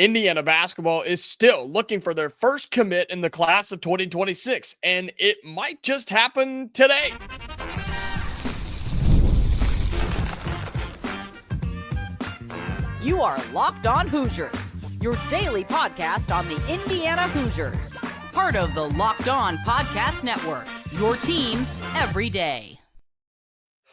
Indiana basketball is still looking for their first commit in the class of 2026, and it might just happen today. You are Locked On Hoosiers, your daily podcast on the Indiana Hoosiers. Part of the Locked On Podcast Network, your team every day.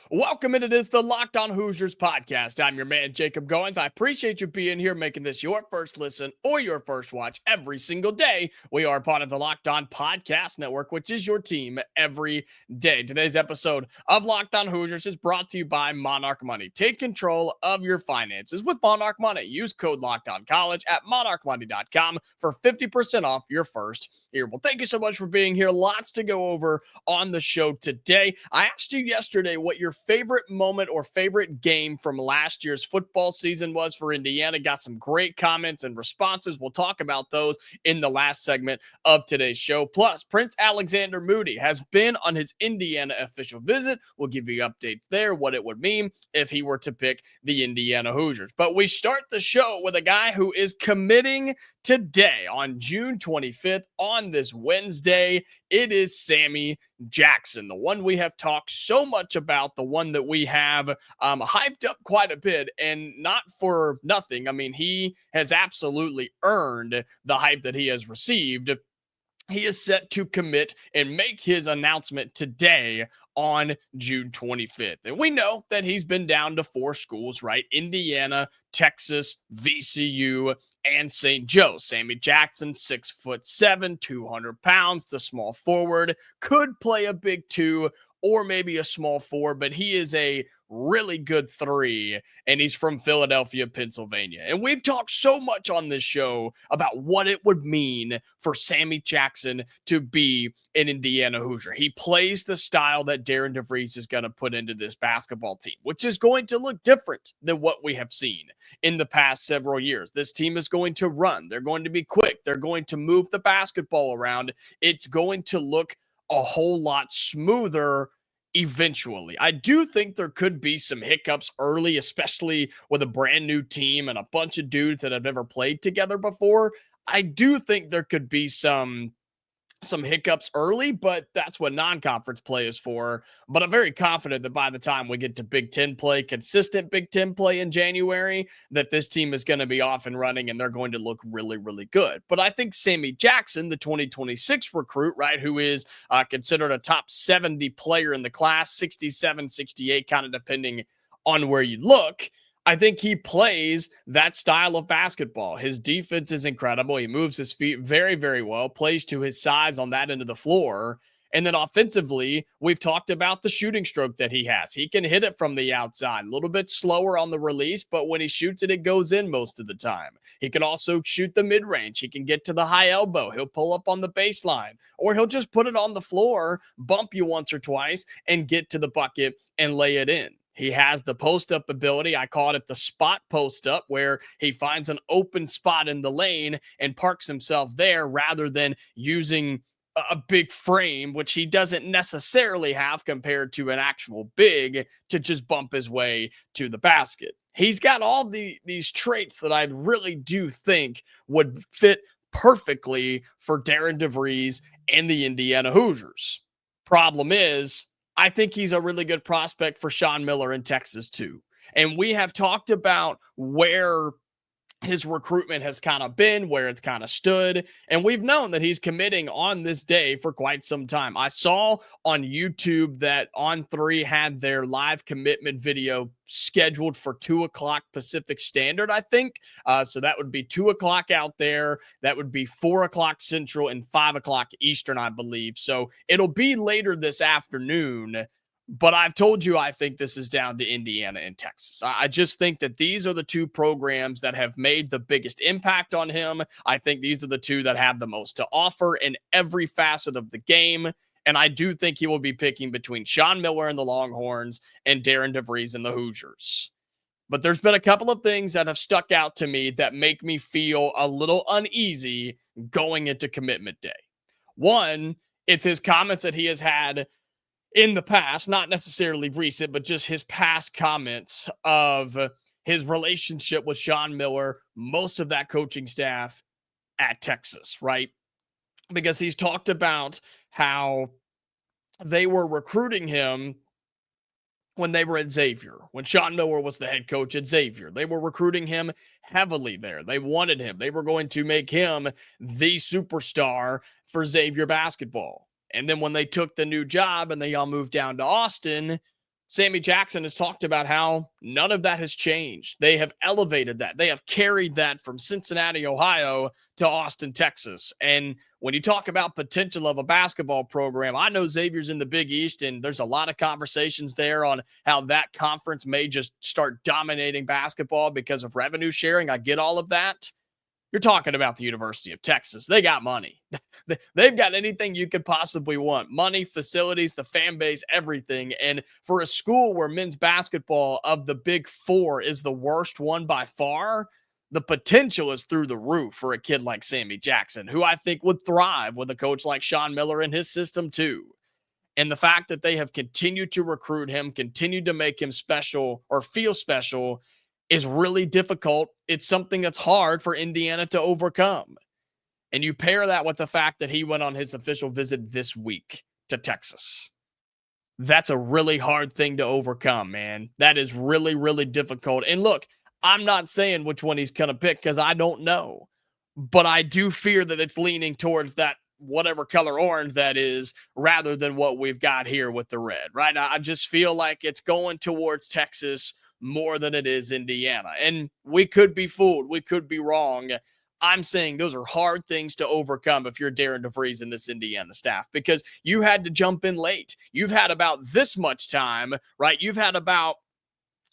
Welcome into this, the Locked On Hoosiers podcast. I'm your man, Jacob Goins. I appreciate you being here, making this your first listen or your first watch every single day. We are part of the Locked On Podcast Network, which is your team every day. Today's episode of Locked On Hoosiers is brought to you by Monarch Money. Take control of your finances with Monarch Money. Use code LOCKEDONCollege at monarchmoney.com for 50% off your first year. Well, thank you so much for being here. Lots to go over on the show today. I asked you yesterday what your favorite moment or favorite game from last year's football season was for Indiana. Got some great comments and responses. We'll talk about those in the last segment of today's show. Plus, Prince Alexander Moody has been on his Indiana official visit. We'll give you updates there, what it would mean if he were to pick the Indiana Hoosiers. But we start the show with a guy who is committing today on June 25th on this Wednesday. It is Sammy Jackson, the one we have talked so much about, the one that we have hyped up quite a bit, and not for nothing. I mean, he has absolutely earned the hype that he has received. He is set to commit and make his announcement today on June 25th. And we know that he's been down to 4 schools, right? Indiana, Texas, VCU, and St. Joe. Sammy Jackson, 6'7", 200 pounds, the small forward, could play a big 2 or maybe a small 4, but he is a really good 3, and he's from Philadelphia, Pennsylvania. And we've talked so much on this show about what it would mean for Sammy Jackson to be an Indiana Hoosier. He plays the style that Darian Devries is going to put into this basketball team, which is going to look different than what we have seen in the past several years. This team is going to run. They're going to be quick. They're going to move the basketball around. It's going to look a whole lot smoother eventually. I do think there could be some hiccups early, especially with a brand new team and a bunch of dudes that have never played together before. I do think there could be some hiccups early, but that's what non-conference play is for. But I'm very confident that by the time we get to Big Ten play, consistent Big Ten play in January, that this team is going to be off and running and they're going to look really, really good. But I think Sammy Jackson, the 2026 recruit, right, who is considered a top 70 player in the class, 67, 68, kind of depending on where you look, I think he plays that style of basketball. His defense is incredible. He moves his feet very, very well, plays to his size on that end of the floor. And then offensively, we've talked about the shooting stroke that he has. He can hit it from the outside, a little bit slower on the release, but when he shoots it, it goes in most of the time. He can also shoot the mid-range. He can get to the high elbow. He'll pull up on the baseline, or he'll just put it on the floor, bump you once or twice, and get to the bucket and lay it in. He has the post-up ability. I call it the spot post-up, where he finds an open spot in the lane and parks himself there rather than using a big frame, which he doesn't necessarily have compared to an actual big, to just bump his way to the basket. He's got all these traits that I really do think would fit perfectly for Darian Devries and the Indiana Hoosiers. Problem is, I think he's a really good prospect for Sean Miller in Texas too. And we have talked about where his recruitment has kind of been, where it's kind of stood. And we've known that he's committing on this day for quite some time. I saw on YouTube that On3 had their live commitment video scheduled for 2 o'clock Pacific Standard, I think. So that would be 2 o'clock out there. That would be 4 o'clock Central and 5 o'clock Eastern, I believe. So it'll be later this afternoon. But I've told you, I think this is down to Indiana and Texas. I just think that these are the 2 programs that have made the biggest impact on him. I think these are the 2 that have the most to offer in every facet of the game. And I do think he will be picking between Sean Miller and the Longhorns and Darian Devries and the Hoosiers. But there's been a couple of things that have stuck out to me that make me feel a little uneasy going into commitment day. One, it's his comments that he has had in the past, not necessarily recent, but just his past comments of his relationship with Sean Miller, most of that coaching staff at Texas, right? Because he's talked about how they were recruiting him when they were at Xavier, when Sean Miller was the head coach at Xavier. They were recruiting him heavily there. They wanted him. They were going to make him the superstar for Xavier basketball. And then when they took the new job and they all moved down to Austin, Sammy Jackson has talked about how none of that has changed. They have elevated that. They have carried that from Cincinnati, Ohio to Austin, Texas. And when you talk about potential of a basketball program, I know Xavier's in the Big East, and there's a lot of conversations there on how that conference may just start dominating basketball because of revenue sharing. I get all of that. You're talking about the University of Texas. They got money. They've got anything you could possibly want. Money, facilities, the fan base, everything. And for a school where men's basketball of the Big Four is the worst one by far, the potential is through the roof for a kid like Sammy Jackson, who I think would thrive with a coach like Sean Miller in his system too. And the fact that they have continued to recruit him, continued to make him special or feel special is really difficult. It's something that's hard for Indiana to overcome. And you pair that with the fact that he went on his official visit this week to Texas. That's a really hard thing to overcome, man. That is really, really difficult. And look, I'm not saying which one he's going to pick because I don't know. But I do fear that it's leaning towards that whatever color orange that is rather than what we've got here with the red, right? I just feel like it's going towards Texas more than it is Indiana. And we could be fooled. We could be wrong. I'm saying those are hard things to overcome if you're Darian Devries in this Indiana staff because you had to jump in late. You've had about this much time, right? You've had about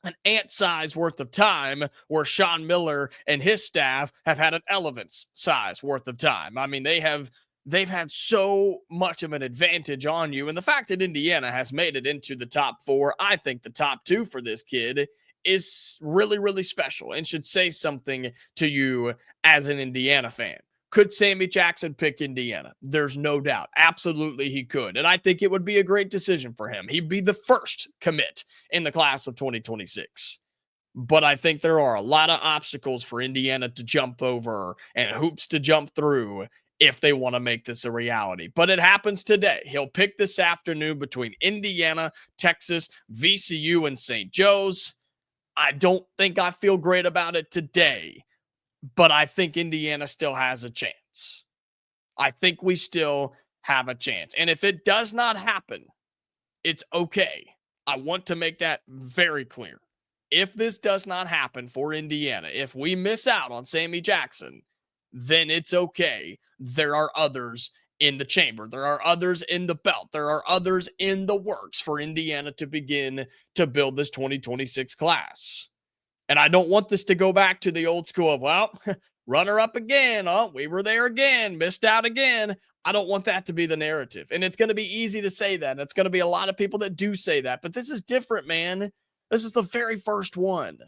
an ant size worth of time where Sean Miller and his staff have had an elephant's size worth of time. I mean, they've had so much of an advantage on you. And the fact that Indiana has made it into the top four, I think the top two for this kid is really, really special and should say something to you as an Indiana fan. Could Sammy Jackson pick Indiana? There's no doubt. Absolutely he could. And I think it would be a great decision for him. He'd be the first commit in the class of 2026. But I think there are a lot of obstacles for Indiana to jump over and hoops to jump through if they want to make this a reality. But it happens today. He'll pick this afternoon between Indiana, Texas, VCU, and St. Joe's. I don't think I feel great about it today, but I think Indiana still has a chance. I think we still have a chance. And if it does not happen, it's okay. I want to make that very clear. If this does not happen for Indiana, if we miss out on Sammy Jackson, then it's okay. There are others in the chamber. There are others in the belt. There are others in the works for Indiana to begin to build this 2026 class. And I don't want this to go back to the old school of, well, runner up again. Oh, we were there again, missed out again. I don't want that to be the narrative. And it's going to be easy to say that. And it's going to be a lot of people that do say that. But this is different, man. This is the very first one.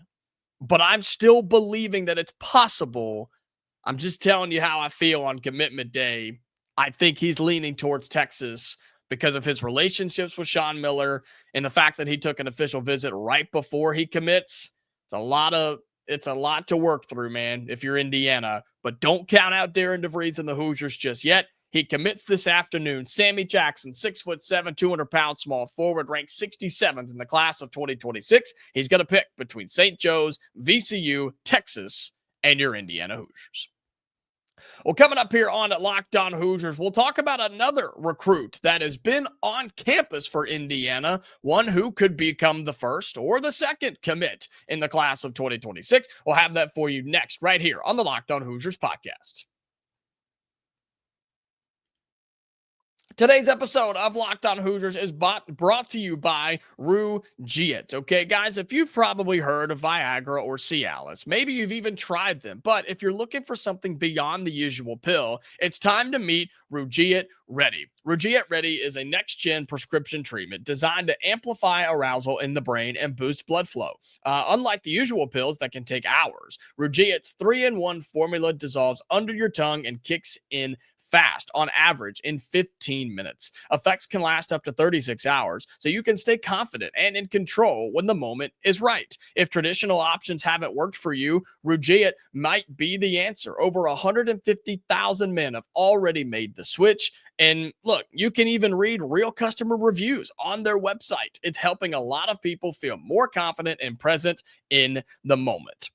But I'm still believing that it's possible. I'm just telling you how I feel on commitment day. I think he's leaning towards Texas because of his relationships with Sean Miller and the fact that he took an official visit right before he commits. It's a lot to work through, man, if you're Indiana. But don't count out Darian Devries and the Hoosiers just yet. He commits this afternoon. Sammy Jackson, 6'7", 200-pound small forward, ranked 67th in the class of 2026. He's going to pick between St. Joe's, VCU, Texas, and your Indiana Hoosiers. Well, coming up here on Locked On Hoosiers, we'll talk about another recruit that has been on campus for Indiana, one who could become the first or the second commit in the class of 2026. We'll have that for you next, right here on the Locked On Hoosiers podcast. Today's episode of Locked On Hoosiers is brought to you by Rugiet. Okay, guys, if you've probably heard of Viagra or Cialis, maybe you've even tried them, but if you're looking for something beyond the usual pill, it's time to meet Rugiet Ready. Rugiet Ready is a next-gen prescription treatment designed to amplify arousal in the brain and boost blood flow. Unlike the usual pills that can take hours, Rugiet's 3-in-1 formula dissolves under your tongue and kicks in fast on average in 15 minutes. Effects can last up to 36 hours, so you can stay confident and in control when the moment is right. If traditional options haven't worked for you, Rugiet might be the answer. Over 150,000 men have already made the switch. And look, you can even read real customer reviews on their website. It's helping a lot of people feel more confident and present in the moment.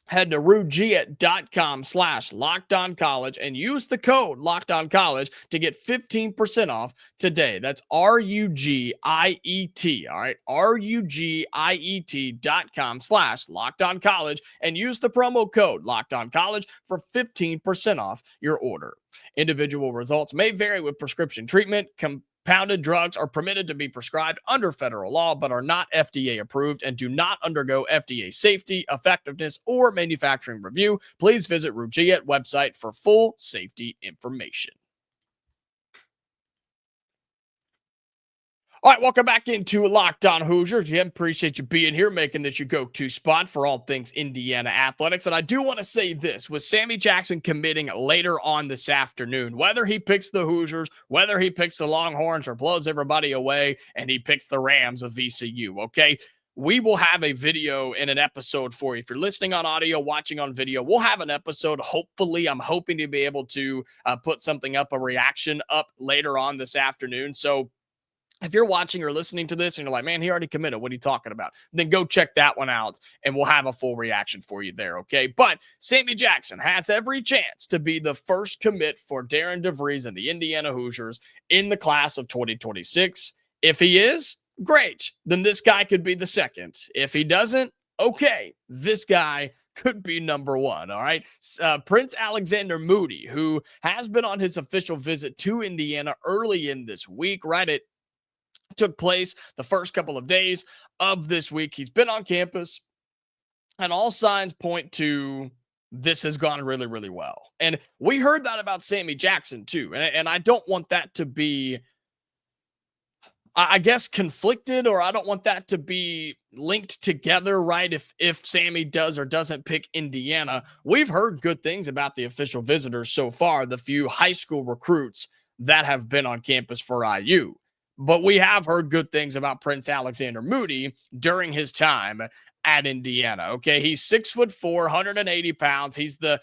Head to rugiet.com/lockedoncollege and use the code lockedoncollege to get 15% off today. That's RUGIET. All right. RUGIET.com/lockedoncollege and use the promo code lockedoncollege for 15% off your order. Individual results may vary with prescription treatment. Compounded drugs are permitted to be prescribed under federal law, but are not FDA approved and do not undergo FDA safety, effectiveness, or manufacturing review. Please visit Rugiet website for full safety information. All right, welcome back into Locked On Hoosiers. Yeah, appreciate you being here, making this your go-to spot for all things Indiana athletics. And I do want to say this, with Sammy Jackson committing later on this afternoon, whether he picks the Hoosiers, whether he picks the Longhorns or blows everybody away and he picks the Rams of VCU, okay? We will have a video and an episode for you. If you're listening on audio, watching on video, we'll have an episode. Hopefully, I'm hoping to be able to put something up, a reaction up later on this afternoon. So if you're watching or listening to this and you're like, man, he already committed, what are you talking about? Then go check that one out and we'll have a full reaction for you there, okay? But Sammy Jackson has every chance to be the first commit for Darian Devries and the Indiana Hoosiers in the class of 2026. If he is, great. Then this guy could be the second. If he doesn't, okay, this guy could be number one. All right. Prince Alexander Moody, who has been on his official visit to Indiana early in this week, right? It took place the first couple of days of this week. He's been on campus, and all signs point to this has gone really, really well. And we heard that about Sammy Jackson too. And I don't want that to be, I guess, conflicted, or I don't want that to be linked together, right? If Sammy does or doesn't pick Indiana, we've heard good things about the official visitors so far, the few high school recruits that have been on campus for IU. But we have heard good things about Prince Alexander Moody during his time at Indiana. Okay, he's 6'4", 180 pounds. He's the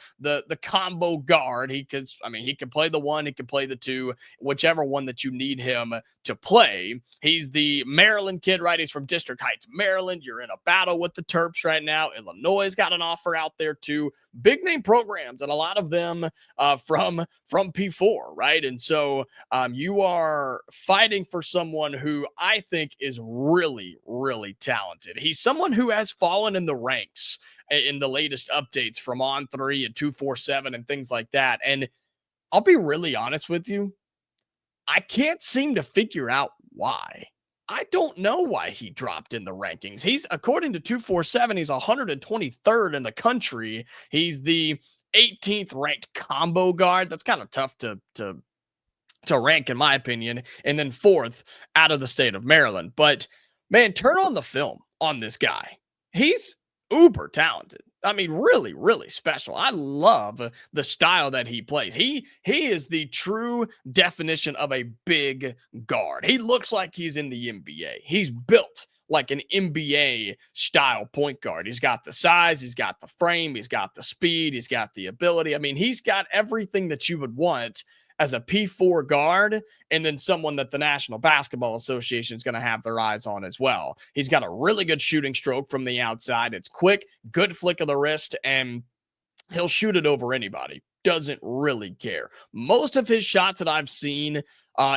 combo guard. He can play the one, he can play the two, whichever one that you need him to play. He's the Maryland kid, right? He's from District Heights, Maryland. You're in a battle with the Terps right now. Illinois got an offer out there too. Big name programs, and a lot of them from P4, right? And so you are fighting for someone who I think is really, really talented. He's someone who has fallen in the ranks in the latest updates from On3 and 247 and things like that. And I'll be really honest with you, I can't seem to figure out why. I don't know why he dropped in the rankings. He's, according to 247, he's 123rd in the country. He's the 18th ranked combo guard. That's kind of tough to rank, in my opinion. And then 4th out of the state of Maryland. But man, turn on the film on this guy. He's uber talented. I mean, really, really special. I love the style that he plays. He is the true definition of a big guard. He looks like he's in the NBA. He's built like an NBA style point guard. He's got the size, he's got the frame, he's got the speed, he's got the ability. I mean, he's got everything that you would want as a P4 guard, and then someone that the National Basketball Association is going to have their eyes on as well. He's got a really good shooting stroke from the outside. It's quick, good flick of the wrist, and he'll shoot it over anybody. Doesn't really care. Most of his shots that I've seen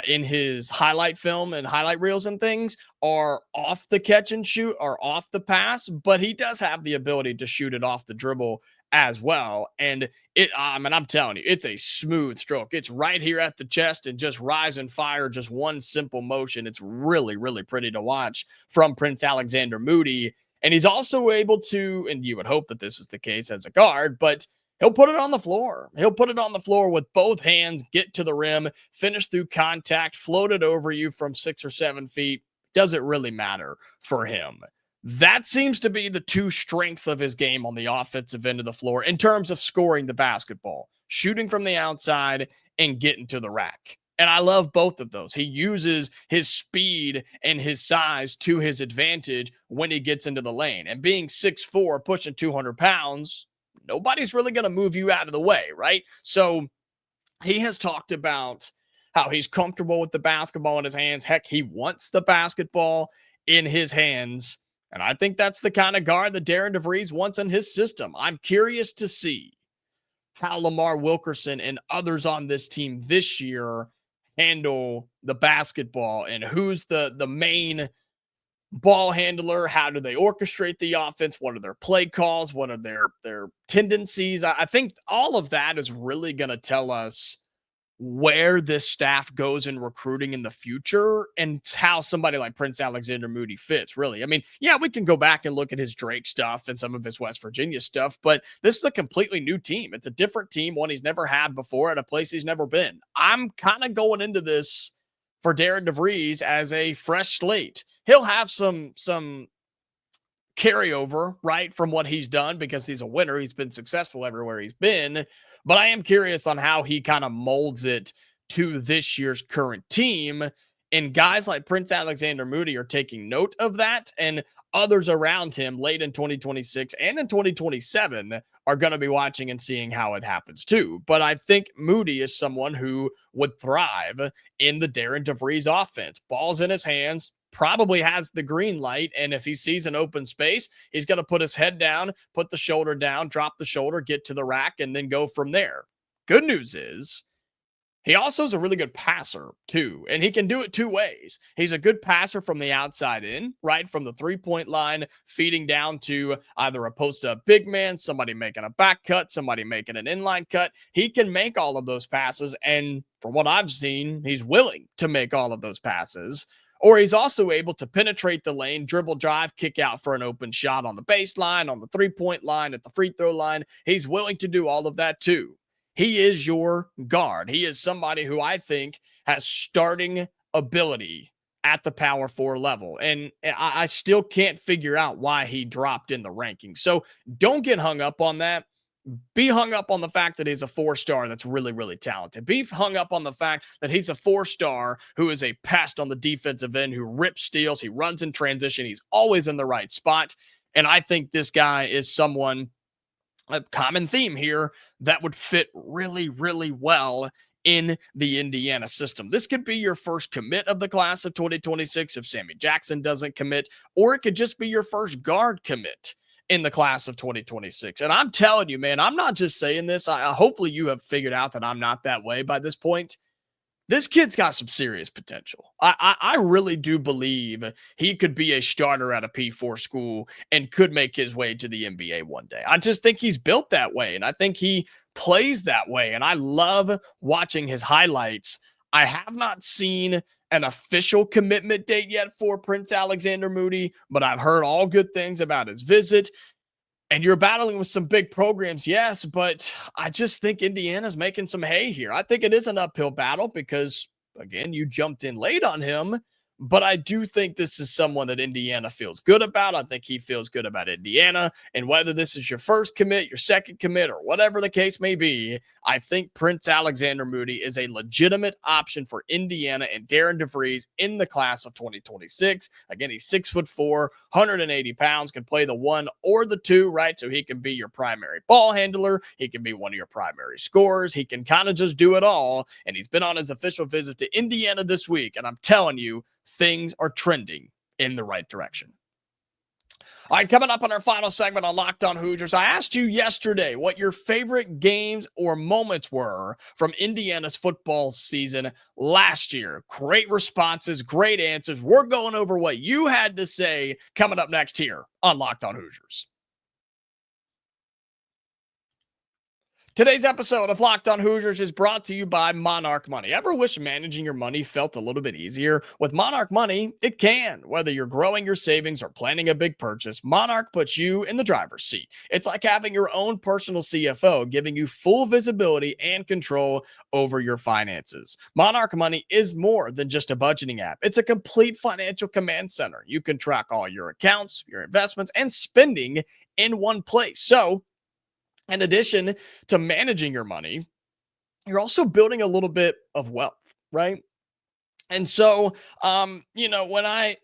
in his highlight film and highlight reels and things are off the catch and shoot, or off the pass, but he does have the ability to shoot it off the dribble as well. And I'm telling you, it's a smooth stroke. It's right here at the chest and just rise and fire, just one simple motion. It's really, really pretty to watch from Prince Alexander Moody. And he's also able to, and you would hope that this is the case as a guard, but he'll put it on the floor. He'll put it on the floor with both hands, get to the rim, finish through contact, float it over you from 6 or 7 feet. Doesn't really matter for him. That seems to be the two strengths of his game on the offensive end of the floor in terms of scoring the basketball. shooting from the outside and getting to the rack. And I love both of those. He uses his speed and his size to his advantage when he gets into the lane. And being 6'4", pushing 200 pounds, nobody's really going to move you out of the way, right? So he has talked about how he's comfortable with the basketball in his hands. Heck, he wants the basketball in his hands. And I think that's the kind of guard that Darian Devries wants in his system. I'm curious to see how Lamar Wilkerson and others on this team this year handle the basketball and who's the main ball handler. How do they orchestrate the offense? What are their play calls? What are their tendencies? I think all of that is really going to tell us where this staff goes in recruiting in the future and how somebody like Prince Alexander Moody fits, really. I mean, yeah, we can go back and look at his Drake stuff and some of his West Virginia stuff, but this is a completely new team. It's a different team, one he's never had before at a place he's never been. I'm kind of going into this for Darian DeVries as a fresh slate. He'll have some carryover, right, from what he's done because he's a winner. He's been successful everywhere he's been. But I am curious on how he kind of molds it to this year's current team. And guys like Prince Alexander Moody are taking note of that. And others around him late in 2026 and in 2027 are going to be watching and seeing how it happens too. But I think Moody is someone who would thrive in the Darian DeVries offense. Ball's in his hands, probably has the green light. And if he sees an open space, he's going to put his head down, put the shoulder down, drop the shoulder, get to the rack, and then go from there. Good news is he also is a really good passer too, and he can do it two ways. He's a good passer from the outside in, right from the three-point line, feeding down to either a post-up big man, somebody making a back cut, somebody making an inline cut. He can make all of those passes, and from what I've seen, he's willing to make all of those passes. Or he's also able to penetrate the lane, dribble drive, kick out for an open shot on the baseline, on the three-point line, at the free throw line. He's willing to do all of that too. He is your guard. He is somebody who I think has starting ability at the power 4 level. And I still can't figure out why he dropped in the rankings. So don't get hung up on that. Be hung up on the fact that he's a 4-star that's really, really talented. Be hung up on the fact that he's a 4-star who is a pest on the defensive end, who rips steals, he runs in transition, he's always in the right spot. And I think this guy is someone, a common theme here, that would fit really, really well in the Indiana system. This could be your first commit of the class of 2026 if Sammy Jackson doesn't commit, or it could just be your first guard commit in the class of 2026. And I'm telling you, man, I'm not just saying this. Hopefully you have figured out that I'm not that way by this point. This kid's got some serious potential. I really do believe he could be a starter at a P4 school and could make his way to the NBA one day. I just think he's built that way, and I think he plays that way, and I love watching his highlights. I have not seen an official commitment date yet for Prince Alexander Moody, but I've heard all good things about his visit. And you're battling with some big programs, yes, but I just think Indiana's making some hay here. I think it is an uphill battle because, again, you jumped in late on him, but I do think this is someone that Indiana feels good about. I think he feels good about Indiana, and whether this is your first commit, your second commit, or whatever the case may be, I think Prince Alexander Moody is a legitimate option for Indiana and Darian DeVries in the class of 2026. Again, he's 6'4", 180 pounds, can play the 1 or the 2, right? So he can be your primary ball handler. He can be one of your primary scorers. He can kind of just do it all, and he's been on his official visit to Indiana this week, and I'm telling you, things are trending in the right direction. All right, coming up on our final segment on Locked On Hoosiers, I asked you yesterday what your favorite games or moments were from Indiana's football season last year. Great responses, great answers. We're going over what you had to say coming up next here on Locked On Hoosiers. Today's episode of Locked On Hoosiers is brought to you by Monarch Money. Ever wish managing your money felt a little bit easier? With Monarch Money, it can. Whether you're growing your savings or planning a big purchase, Monarch puts you in the driver's seat. It's like having your own personal CFO, giving you full visibility and control over your finances. Monarch Money is more than just a budgeting app. It's a complete financial command center. You can track all your accounts, your investments, and spending in one place. So, in addition to managing your money, you're also building a little bit of wealth, right? And so, when I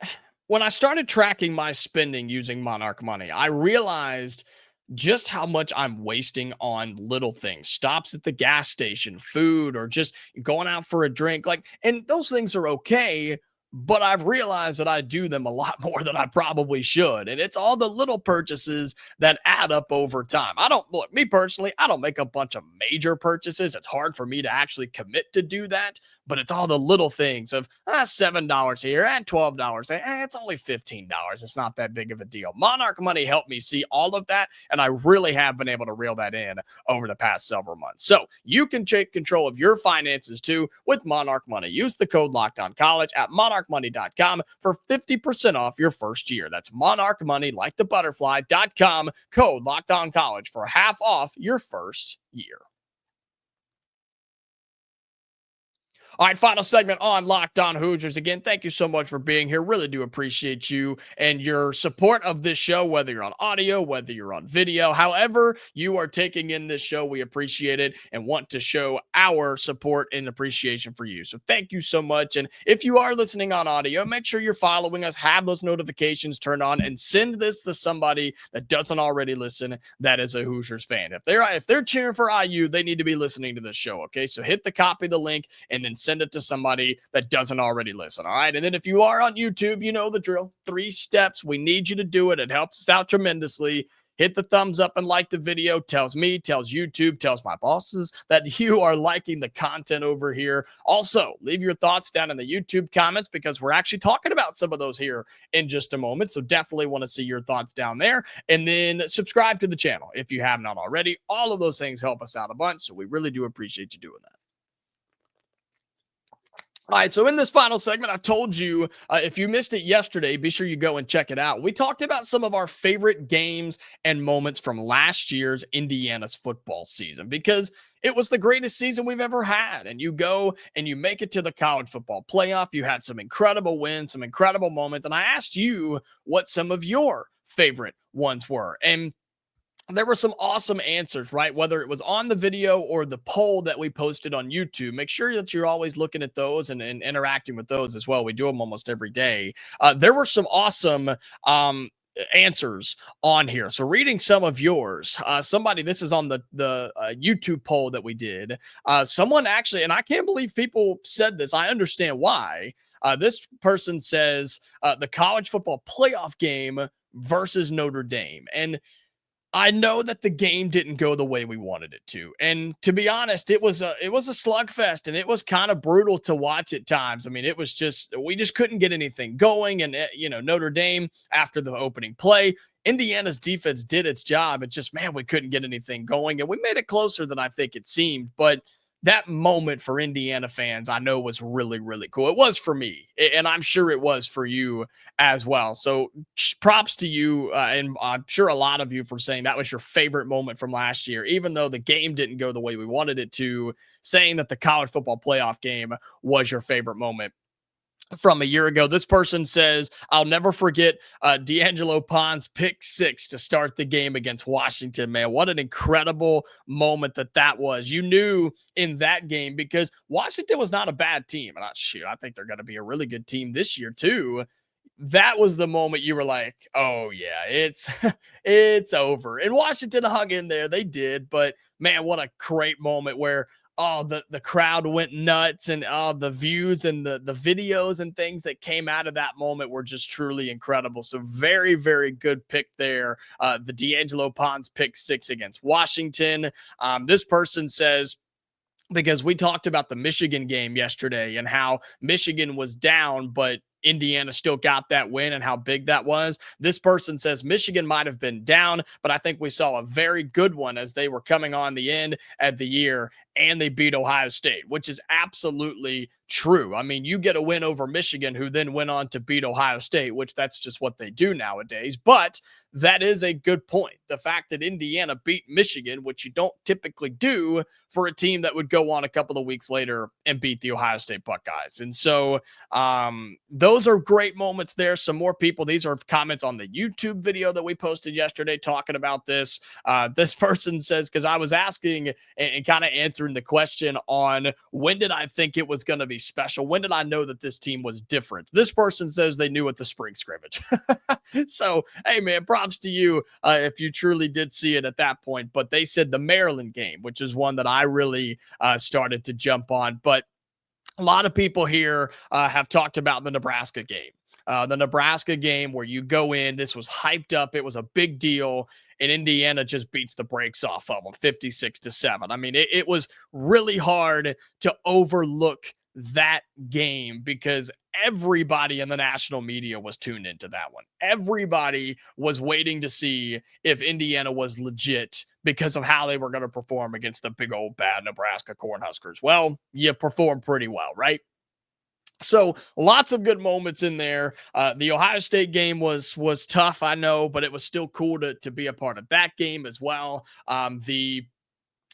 started tracking my spending using Monarch Money, I realized just how much I'm wasting on little things, stops at the gas station, food, or just going out for a drink. Like, and those things are okay, but I've realized that I do them a lot more than I probably should. And it's all the little purchases that add up over time. I don't look, me personally, I don't make a bunch of major purchases. It's hard for me to actually commit to do that, but it's all the little things of $7 here and $12. It's only $15. It's not that big of a deal. Monarch Money helped me see all of that, and I really have been able to reel that in over the past several months. So you can take control of your finances too with Monarch Money. Use the code LOCKEDONCollege at monarchmoney.com for 50% off your first year. That's Monarch Money, like the butterfly.com, code LOCKEDONCollege for half off your first year. All right, final segment on Locked On Hoosiers. Again, thank you so much for being here. Really do appreciate you and your support of this show, whether you're on audio, whether you're on video, however you are taking in this show. We appreciate it and want to show our support and appreciation for you. So thank you so much. And if you are listening on audio, make sure you're following us, have those notifications turned on, and send this to somebody that doesn't already listen that is a Hoosiers fan. If they're cheering for IU, they need to be listening to this show. Okay, so hit the copy the link and then send it to somebody that doesn't already listen. All right. And then if you are on YouTube, you know the drill. 3 steps. We need you to do it. It helps us out tremendously. Hit the thumbs up and like the video. Tells me, tells YouTube, tells my bosses that you are liking the content over here. Also, leave your thoughts down in the YouTube comments because we're actually talking about some of those here in just a moment. So definitely want to see your thoughts down there. And then subscribe to the channel if you have not already. All of those things help us out a bunch. So we really do appreciate you doing that. All right, so in this final segment, I've told you if you missed it yesterday, be sure you go and check it out. We talked about some of our favorite games and moments from last year's Indiana's football season because it was the greatest season we've ever had. And you go and you make it to the college football playoff. You had some incredible wins, some incredible moments. And I asked you what some of your favorite ones were. And there were some awesome answers, right? Whether it was on the video or the poll that we posted on YouTube. Make sure that you're always looking at those and interacting with those as well. We do them almost every day. There were some awesome answers on here. So reading some of yours, this is on the YouTube poll that we did. Someone actually, and I can't believe people said this. I understand why. This person says the college football playoff game versus Notre Dame. And I know that the game didn't go the way we wanted it to. And to be honest, it was a slugfest and it was kind of brutal to watch at times. I mean, we just couldn't get anything going. And, Notre Dame, after the opening play, Indiana's defense did its job. It's just, man, we couldn't get anything going. And we made it closer than I think it seemed. But that moment for Indiana fans, I know was really, really cool. It was for me, and I'm sure it was for you as well. So props to you, and I'm sure a lot of you for saying that was your favorite moment from last year, even though the game didn't go the way we wanted it to, saying that the college football playoff game was your favorite moment from a year ago. This person says, I'll never forget D'Angelo Pond's pick 6 to start the game against Washington. Man, what an incredible moment that was. You knew in that game because Washington was not a bad team. And I think they're going to be a really good team this year too. That was the moment you were like, oh yeah, it's over. And Washington hung in there. They did. But man, what a great moment where the crowd went nuts and the views and the videos and things that came out of that moment were just truly incredible. So very, very good pick there. The D'Angelo Pons pick 6 against Washington. This person says, because we talked about the Michigan game yesterday and how Michigan was down, but Indiana still got that win and how big that was. This person says Michigan might have been down, but I think we saw a very good one as they were coming on the end of the year and they beat Ohio State, which is absolutely true. I mean, you get a win over Michigan, who then went on to beat Ohio State, which that's just what they do nowadays. But that is a good point. The fact that Indiana beat Michigan, which you don't typically do for a team that would go on a couple of weeks later and beat the Ohio State Buckeyes. And so those are great moments there. Some more people. These are comments on the YouTube video that we posted yesterday talking about this. This person says, because I was asking and kind of answering answering the question on when did I think it was going to be special? When did I know that this team was different? This person says they knew at the spring scrimmage. So, hey, man, props to you if you truly did see it at that point. But they said the Maryland game, which is one that I really started to jump on. But a lot of people here have talked about the Nebraska game. The Nebraska game where you go in, this was hyped up. It was a big deal. And Indiana just beats the brakes off of them 56-7. I mean, it was really hard to overlook that game because everybody in the national media was tuned into that one. Everybody was waiting to see if Indiana was legit because of how they were going to perform against the big old bad Nebraska Cornhuskers. Well, you performed pretty well, right? So lots of good moments in there. The Ohio State game was tough, I know, but it was still cool to be a part of that game as well. The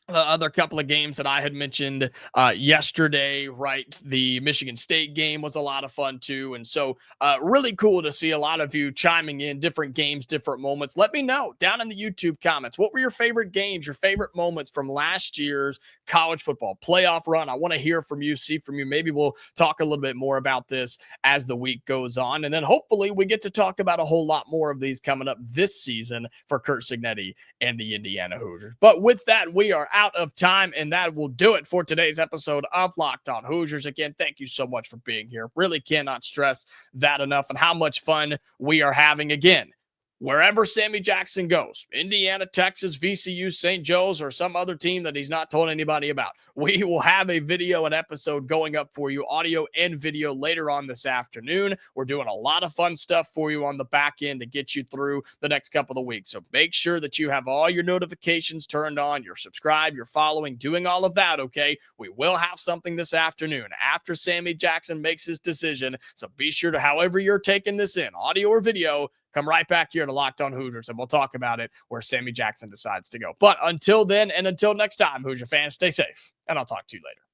other couple of games that I had mentioned yesterday, right? The Michigan State game was a lot of fun too. And so really cool to see a lot of you chiming in, different games, different moments. Let me know down in the YouTube comments, what were your favorite games, your favorite moments from last year's college football playoff run? I want to hear from you, see from you. Maybe we'll talk a little bit more about this as the week goes on. And then hopefully we get to talk about a whole lot more of these coming up this season for Curt Cignetti and the Indiana Hoosiers. But with that, we are out of time, and that will do it for today's episode of Locked On Hoosiers. Again, thank you so much for being here. Really cannot stress that enough and how much fun we are having. Again, wherever Sammy Jackson goes, Indiana, Texas, VCU, St. Joe's, or some other team that he's not told anybody about, we will have a video and episode going up for you, audio and video, later on this afternoon. We're doing a lot of fun stuff for you on the back end to get you through the next couple of weeks. So make sure that you have all your notifications turned on, you're subscribed, you're following, doing all of that, okay? We will have something this afternoon after Sammy Jackson makes his decision. So be sure to, however you're taking this in, audio or video, come right back here to Locked On Hoosiers, and we'll talk about it where Sammy Jackson decides to go. But until then, and until next time, Hoosier fans, stay safe, and I'll talk to you later.